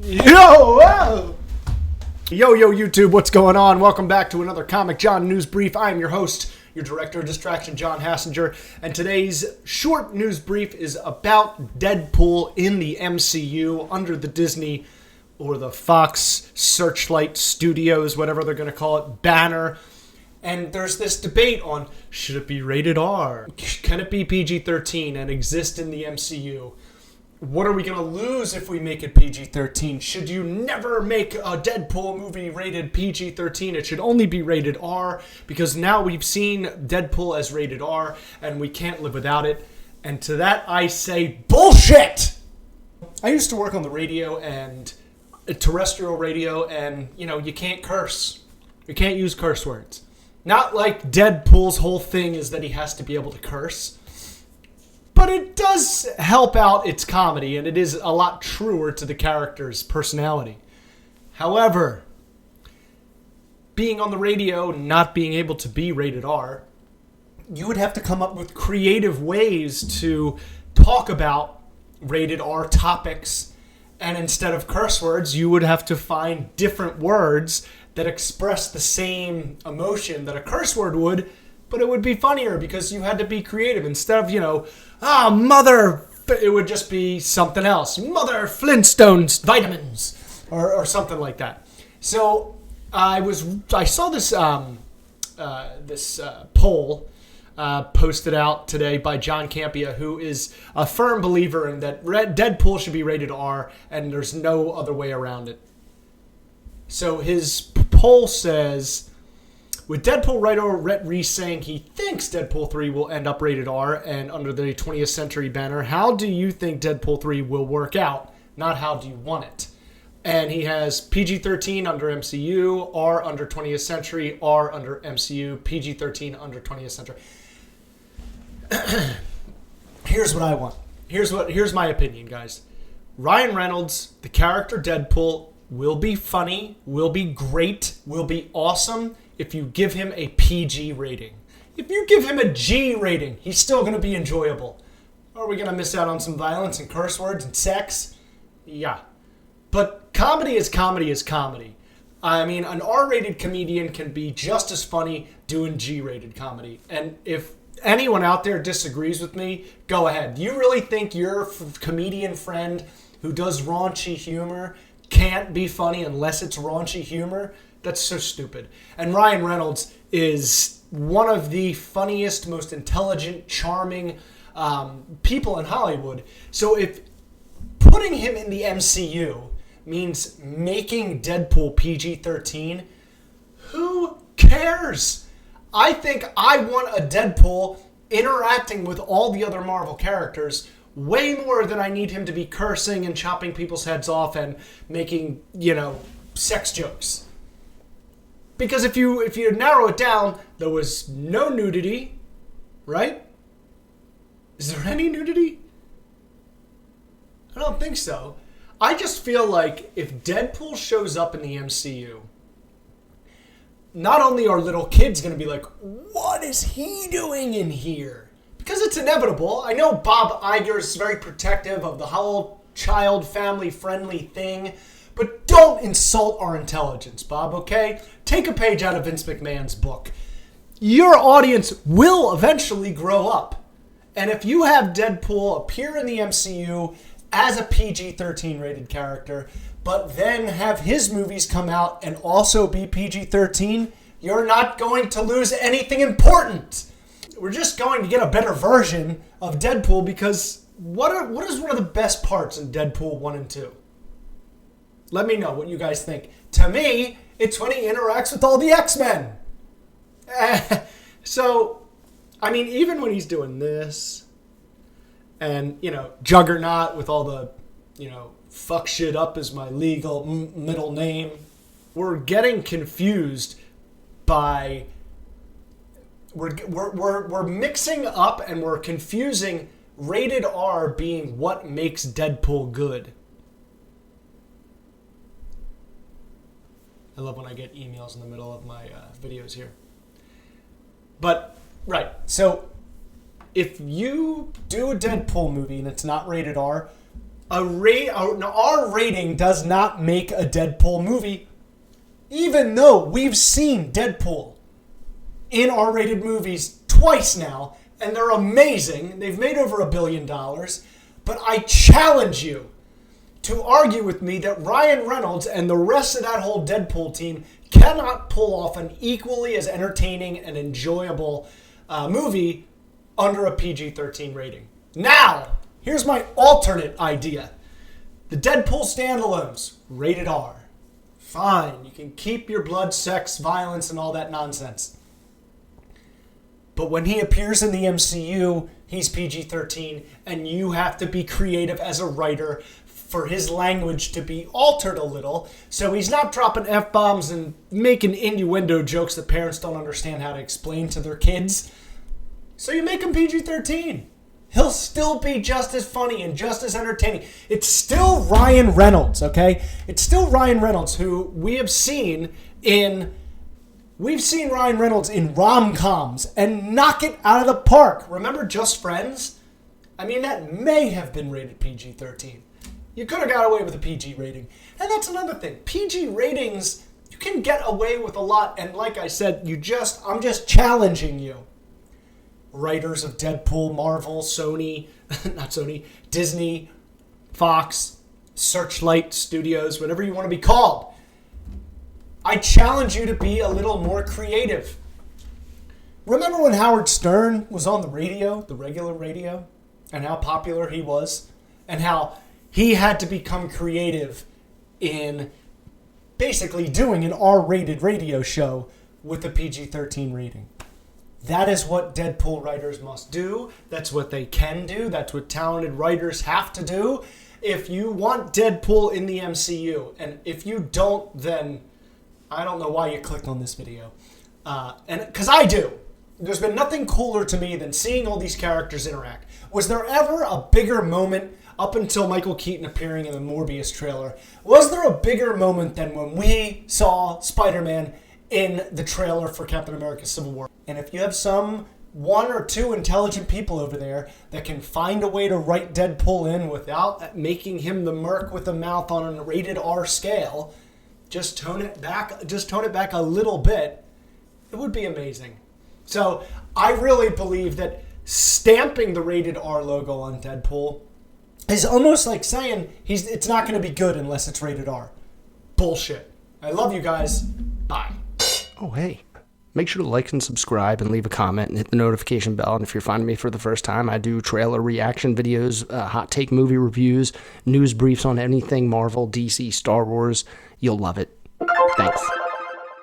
Yo, whoa! Yo, YouTube, what's going on? Welcome back to another Comic John News Brief. I am your host, your director of distraction, John Hassinger, and today's short news brief is about Deadpool in the MCU under the Disney or the Fox Searchlight Studios, whatever they're going to call it, banner. And there's this debate on, should it be rated R? Can it be PG-13 and exist in the MCU? What are we going to lose if we make it PG-13? Should you never make a Deadpool movie rated PG-13? It should only be rated R, because now we've seen Deadpool as rated R, and we can't live without it. And to that I say, bullshit! I used to work on the radio, and terrestrial radio, and, you can't curse. You can't use curse words. Not like Deadpool's whole thing is that he has to be able to curse. But it does help out its comedy, and it is a lot truer to the character's personality. However, being on the radio, not being able to be rated R, you would have to come up with creative ways to talk about rated R topics, and instead of curse words, you would have to find different words that express the same emotion that a curse word would, but it would be funnier because you had to be creative. Instead of, mother, it would just be something else. Mother Flintstones vitamins or something like that. So I saw this poll posted out today by John Campia, who is a firm believer in that Deadpool should be rated R and there's no other way around it. So his poll says, with Deadpool writer Rhett Reese saying he thinks Deadpool 3 will end up rated R and under the 20th Century banner, how do you think Deadpool 3 will work out? Not how do you want it? And he has PG-13 under MCU, R under 20th Century, R under MCU, PG-13 under 20th Century. Here's what I want. Here's my opinion, guys. Ryan Reynolds, the character Deadpool, will be funny, will be great, will be awesome if you give him a PG rating. If you give him a G rating, he's still going to be enjoyable. Are we going to miss out on some violence and curse words and sex? Yeah. But comedy is comedy is comedy. I mean, an R-rated comedian can be just as funny doing G-rated comedy. And if anyone out there disagrees with me, go ahead. Do you really think your comedian friend who does raunchy humor can't be funny unless it's raunchy humor? That's so stupid. And Ryan Reynolds is one of the funniest, most intelligent, charming people in Hollywood. So if putting him in the MCU means making Deadpool PG-13, who cares? I think I want a Deadpool interacting with all the other Marvel characters way more than I need him to be cursing and chopping people's heads off and making, sex jokes. Because if you narrow it down, there was no nudity, right? Is there any nudity? I don't think so. I just feel like if Deadpool shows up in the MCU, not only are little kids going to be like, what is he doing in here? Because it's inevitable. I know Bob Iger is very protective of the whole child family friendly thing, but don't insult our intelligence, Bob, okay? Take a page out of Vince McMahon's book. Your audience will eventually grow up. And if you have Deadpool appear in the MCU as a PG-13 rated character, but then have his movies come out and also be PG-13, you're not going to lose anything important. We're just going to get a better version of Deadpool, because what is one of the best parts in Deadpool 1 and 2? Let me know what you guys think. To me, it's when he interacts with all the X-Men. So, I mean, even when he's doing this, and, Juggernaut with all the, fuck shit up is my legal middle name, we're getting confused by... We're mixing up and we're confusing rated R being what makes Deadpool good. I love when I get emails in the middle of my videos here. But, right, so if you do a Deadpool movie and it's not rated R, An R rating does not make a Deadpool movie, even though we've seen Deadpool in R-rated movies twice now, and they're amazing. They've made over $1 billion. But I challenge you to argue with me that Ryan Reynolds and the rest of that whole Deadpool team cannot pull off an equally as entertaining and enjoyable movie under a PG-13 rating. Now, here's my alternate idea. The Deadpool standalones, rated R. Fine, you can keep your blood, sex, violence, and all that nonsense. But when he appears in the MCU, he's PG-13, and you have to be creative as a writer for his language to be altered a little, so he's not dropping F-bombs and making innuendo jokes that parents don't understand how to explain to their kids. So you make him PG-13. He'll still be just as funny and just as entertaining. It's still Ryan Reynolds, okay? It's still Ryan Reynolds, who we have seen in... We've seen Ryan Reynolds in rom-coms and knock it out of the park. Remember Just Friends? I mean, that may have been rated PG-13. You could have got away with a PG rating. And that's another thing. PG ratings, you can get away with a lot. And like I said, I'm just challenging you. Writers of Deadpool, Marvel, Sony, not Sony, Disney, Fox, Searchlight Studios, whatever you want to be called. I challenge you to be a little more creative. Remember when Howard Stern was on the radio, the regular radio, and how popular he was? And how he had to become creative in basically doing an R-rated radio show with a PG-13 rating. That is what Deadpool writers must do. That's what they can do. That's what talented writers have to do. If you want Deadpool in the MCU, and if you don't, then I don't know why you clicked on this video. And because I do. There's been nothing cooler to me than seeing all these characters interact. Was there ever a bigger moment, up until Michael Keaton appearing in the Morbius trailer, was there a bigger moment than when we saw Spider-Man in the trailer for Captain America Civil War? And if you have some one or two intelligent people over there that can find a way to write Deadpool in without making him the merc with a mouth on a rated R scale, just tone it back a little bit, it would be amazing. So I really believe that stamping the rated R logo on Deadpool is almost like saying it's not going to be good unless it's rated R. Bullshit. I love you guys. Bye. Oh, hey. Make sure to like and subscribe and leave a comment and hit the notification bell. And if you're finding me for the first time, I do trailer reaction videos, hot take movie reviews, news briefs on anything Marvel, DC, Star Wars. You'll love it. Thanks.